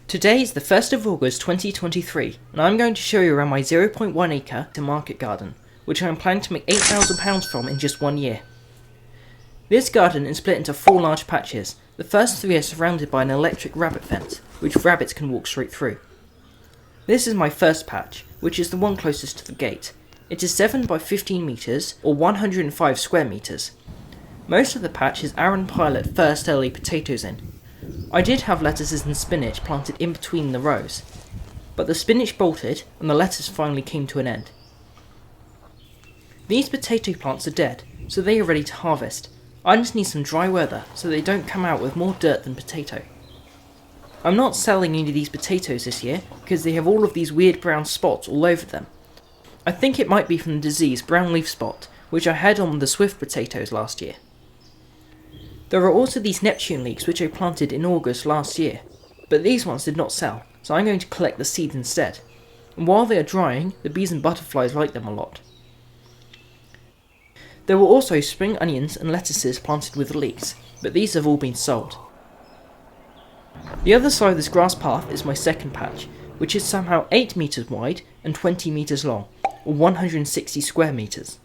Today is the 1st of August 2023 and I'm going to show you around my 0.1 acre to market garden, which I am planning to make £8,000 from in just 1 year. This garden is split into 4 large patches. The first 3 are surrounded by an electric rabbit fence, which rabbits can walk straight through. This is my first patch, which is the one closest to the gate. It is 7 by 15 metres, or 105 square metres. Most of the patch is Aaron Pilot first early potatoes in. I did have lettuces and spinach planted in between the rows, but the spinach bolted and the lettuce finally came to an end. These potato plants are dead, so they are ready to harvest. I just need some dry weather so they don't come out with more dirt than potato. I'm not selling any of these potatoes this year because they have all of these weird brown spots all over them. I think it might be from the disease brown leaf spot, which I had on the Swift potatoes last year. There are also these Neptune leeks which I planted in August last year, but these ones did not sell, so I'm going to collect the seeds instead. And while they are drying, the bees and butterflies like them a lot. There were also spring onions and lettuces planted with leeks, but these have all been sold. The other side of this grass path is my second patch, which is somehow 8 metres wide and 20 metres long, or 160 square metres.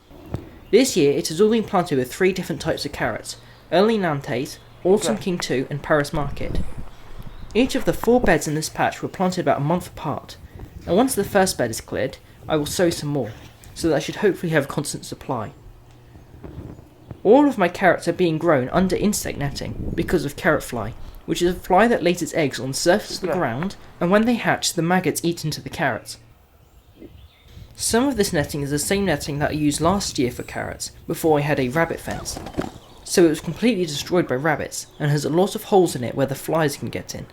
This year it has all been planted with 3 different types of carrots: Early Nantes, Autumn King 2 and Paris Market. Each of the 4 beds in this patch were planted about a month apart, and once the first bed is cleared, I will sow some more, so that I should hopefully have a constant supply. All of my carrots are being grown under insect netting because of carrot fly, which is a fly that lays its eggs on the surface of the ground, and when they hatch, the maggots eat into the carrots. Some of this netting is the same netting that I used last year for carrots, before I had a rabbit fence. So it was completely destroyed by rabbits, and has a lot of holes in it where the flies can get in.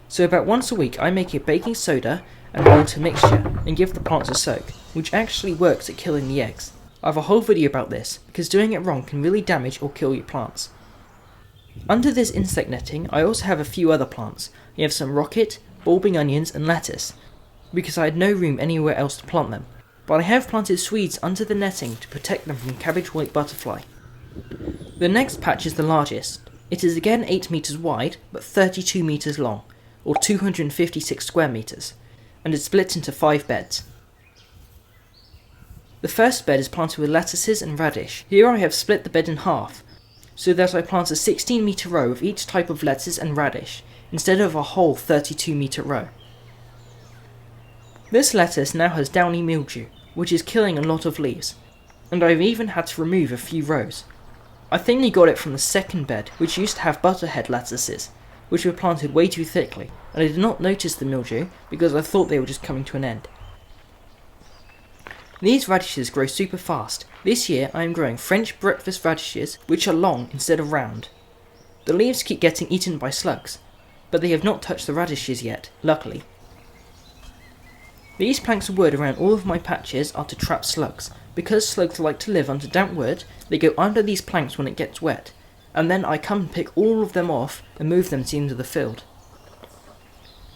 So about once a week I make a baking soda and water mixture, and give the plants a soak, which actually works at killing the eggs. I have a whole video about this, because doing it wrong can really damage or kill your plants. Under this insect netting I also have a few other plants. I have some rocket, bulbing onions and lettuce, because I had no room anywhere else to plant them, but I have planted Swedes under the netting to protect them from cabbage white butterfly. The next patch is the largest. It is again 8 metres wide, but 32 metres long, or 256 square metres, and is split into 5 beds. The first bed is planted with lettuces and radish. Here I have split the bed in half, so that I plant a 16 metre row of each type of lettuce and radish, instead of a whole 32 metre row. This lettuce now has downy mildew, which is killing a lot of leaves, and I've even had to remove a few rows. I think they got it from the second bed, which used to have butterhead lettuces, which were planted way too thickly, and I did not notice the mildew because I thought they were just coming to an end. These radishes grow super fast. This year I am growing French breakfast radishes, which are long instead of round. The leaves keep getting eaten by slugs, but they have not touched the radishes yet, luckily. These planks of wood around all of my patches are to trap slugs. Because slugs like to live under damp wood, they go under these planks when it gets wet, and then I come and pick all of them off and move them to the end of the field.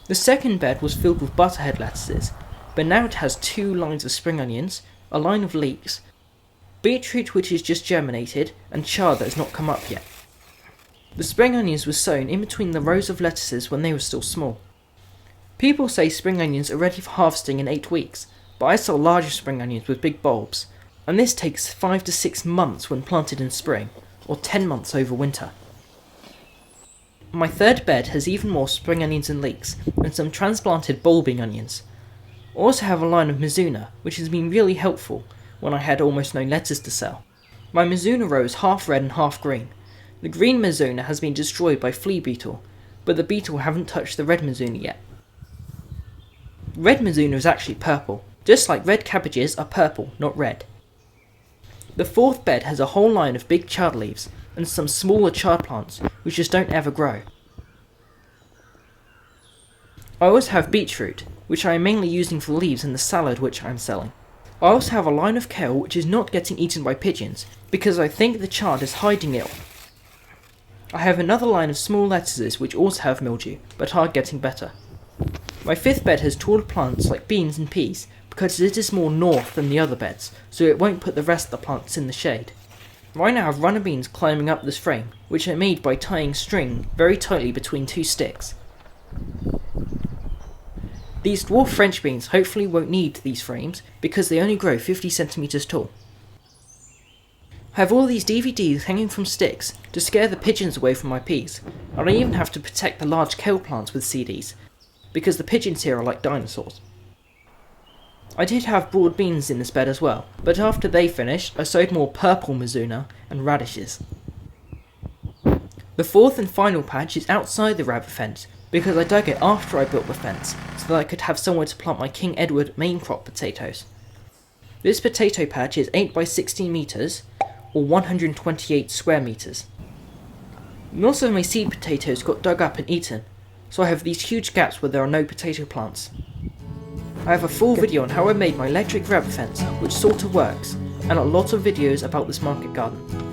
The second bed was filled with butterhead lettuces, but now it has 2 lines of spring onions, a line of leeks, beetroot which is just germinated, and chard that has not come up yet. The spring onions were sown in between the rows of lettuces when they were still small. People say spring onions are ready for harvesting in 8 weeks, but I sell larger spring onions with big bulbs, and this takes 5 to 6 months when planted in spring, or 10 months over winter. My third bed has even more spring onions and leeks, and some transplanted bulbing onions. I also have a line of Mizuna, which has been really helpful when I had almost no lettuce to sell. My Mizuna row is half red and half green. The green Mizuna has been destroyed by flea beetle, but the beetle haven't touched the red Mizuna yet. Red Mizuna is actually purple, just like red cabbages are purple, not red. The fourth bed has a whole line of big chard leaves, and some smaller chard plants, which just don't ever grow. I also have beetroot, which I am mainly using for leaves in the salad which I am selling. I also have a line of kale which is not getting eaten by pigeons, because I think the chard is hiding it. I have another line of small lettuces which also have mildew, but are getting better. My fifth bed has taller plants like beans and peas, because it is more north than the other beds, so it won't put the rest of the plants in the shade. Right now I have runner beans climbing up this frame, which I made by tying string very tightly between 2 sticks. These dwarf French beans hopefully won't need these frames because they only grow 50 centimeters tall. I have all these DVDs hanging from sticks to scare the pigeons away from my peas, and I even have to protect the large kale plants with CDs, because the pigeons here are like dinosaurs. I did have broad beans in this bed as well, but after they finished, I sowed more purple mizuna and radishes. The fourth and final patch is outside the rabbit fence, because I dug it after I built the fence, so that I could have somewhere to plant my King Edward main crop potatoes. This potato patch is 8 by 16 meters, or 128 square meters. Most of my seed potatoes got dug up and eaten, so I have these huge gaps where there are no potato plants. I have a full video on how I made my electric rabbit fence, which sort of works, and a lot of videos about this market garden.